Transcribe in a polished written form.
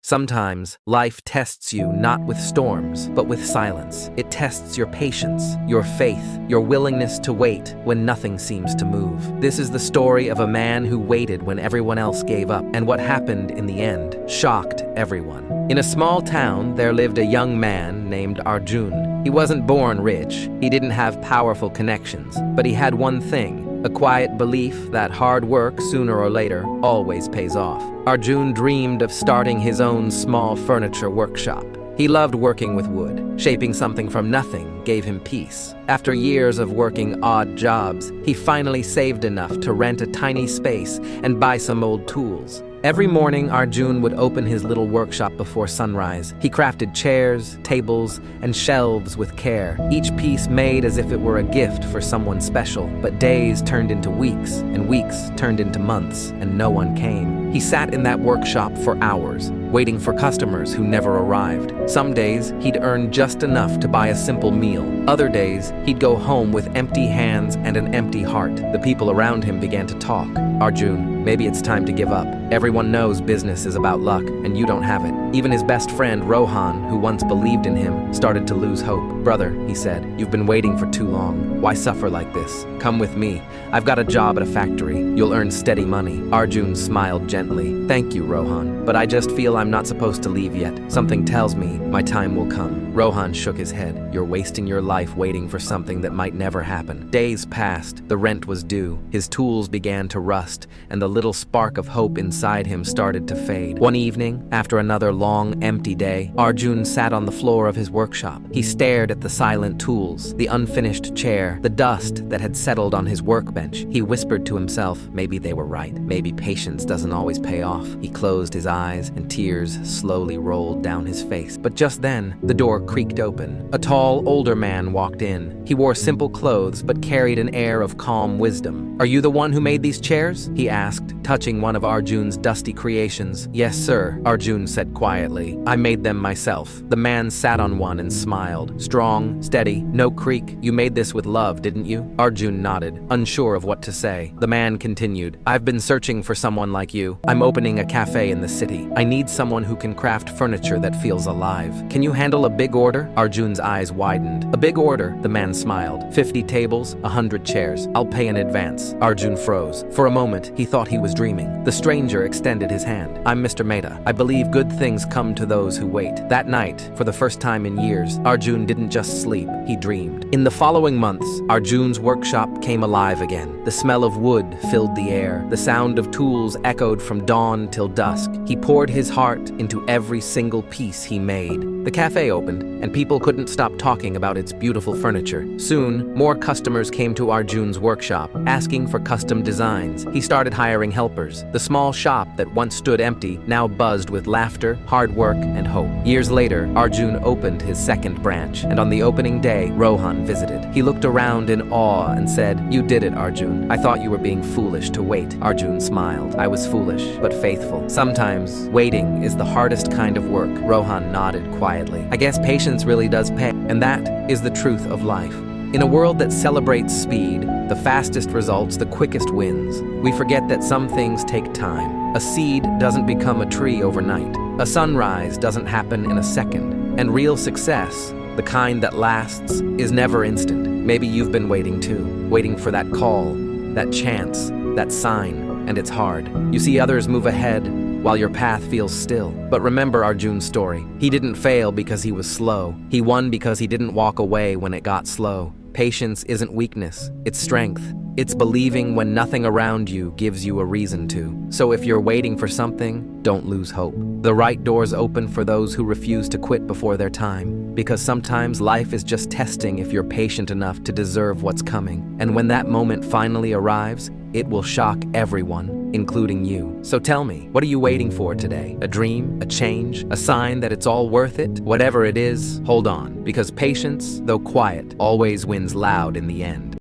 Sometimes, life tests you not with storms, but with silence. It tests your patience, your faith, your willingness to wait when nothing seems to move. This is the story of a man who waited when everyone else gave up, and what happened in the end shocked everyone. In a small town, there lived a young man named Arjun. He wasn't born rich, he didn't have powerful connections, but he had one thing: a quiet belief that hard work, sooner or later, always pays off. Arjun dreamed of starting his own small furniture workshop. He loved working with wood. Shaping something from nothing gave him peace. After years of working odd jobs, he finally saved enough to rent a tiny space and buy some old tools. Every morning, Arjun would open his little workshop before sunrise. He crafted chairs, tables, and shelves with care, each piece made as if it were a gift for someone special. But days turned into weeks, and weeks turned into months, and no one came. He sat in that workshop for hours, waiting for customers who never arrived. Some days, he'd earn just enough to buy a simple meal. Other days, he'd go home with empty hands and an empty heart. The people around him began to talk. "Arjun, maybe it's time to give up. Everyone knows business is about luck, and you don't have it." Even his best friend, Rohan, who once believed in him, started to lose hope. "Brother," he said, "you've been waiting for too long. Why suffer like this? Come with me. I've got a job at a factory. You'll earn steady money." Arjun smiled gently. "Thank you, Rohan, but I just feel I'm not supposed to leave yet. Something tells me my time will come." Rohan shook his head. "You're wasting your life waiting for something that might never happen." Days passed. The rent was due. His tools began to rust, and the little spark of hope inside him started to fade. One evening, after another long, empty day, Arjun sat on the floor of his workshop. He stared at the silent tools, the unfinished chair, the dust that had settled on his workbench. He whispered to himself, maybe they were right. Maybe patience doesn't always pay off. He closed his eyes, and tears slowly rolled down his face. But just then, the door creaked open. A tall, older man walked in. He wore simple clothes, but carried an air of calm wisdom. "Are you the one who made these chairs?" he asked, touching one of Arjun's dusty creations. "Yes, sir," Arjun said quietly. "I made them myself." The man sat on one and smiled. "Strong, steady, no creak. You made this with love, didn't you?" Arjun nodded, unsure of what to say. The man continued, "I've been searching for someone like you. I'm opening a cafe in the city. I need someone who can craft furniture that feels alive. Can you handle a big order?" Arjun's eyes widened. "A big order," the man smiled. 50 tables, 100 chairs. I'll pay in advance." Arjun froze. For a moment, he thought he was dreaming. The stranger extended his hand. "I'm Mr. Mehta. I believe good things come to those who wait." That night, for the first time in years, Arjun didn't just sleep, he dreamed. In the following months, Arjun's workshop came alive again. The smell of wood filled the air. The sound of tools echoed from dawn till dusk. He poured his heart into every single piece he made. The cafe opened, and people couldn't stop talking about its beautiful furniture. Soon, more customers came to Arjun's workshop, asking for custom designs. He started hiring helpers. The small shop that once stood empty now buzzed with laughter, hard work, and hope. Years later, Arjun opened his second branch, and on the opening day, Rohan visited. He looked around in awe and said, "You did it, Arjun. I thought you were being foolish to wait." Arjun smiled. "I was foolish, but faithful. Sometimes, waiting is the hardest kind of work." Rohan nodded quietly. "I guess patience really does pay, and that is the truth of life." In a world that celebrates speed, the fastest results, the quickest wins, we forget that some things take time. A seed doesn't become a tree overnight. A sunrise doesn't happen in a second. And real success, the kind that lasts, is never instant. Maybe you've been waiting too, waiting for that call, that chance, that sign, and it's hard. You see others move ahead while your path feels still. But remember Arjun's story. He didn't fail because he was slow. He won because he didn't walk away when it got slow. Patience isn't weakness, it's strength. It's believing when nothing around you gives you a reason to. So if you're waiting for something, don't lose hope. The right doors open for those who refuse to quit before their time. Because sometimes life is just testing if you're patient enough to deserve what's coming. And when that moment finally arrives, it will shock everyone, including you. So tell me, what are you waiting for today? A dream? A change? A sign that it's all worth it? Whatever it is, hold on. Because patience, though quiet, always wins loud in the end.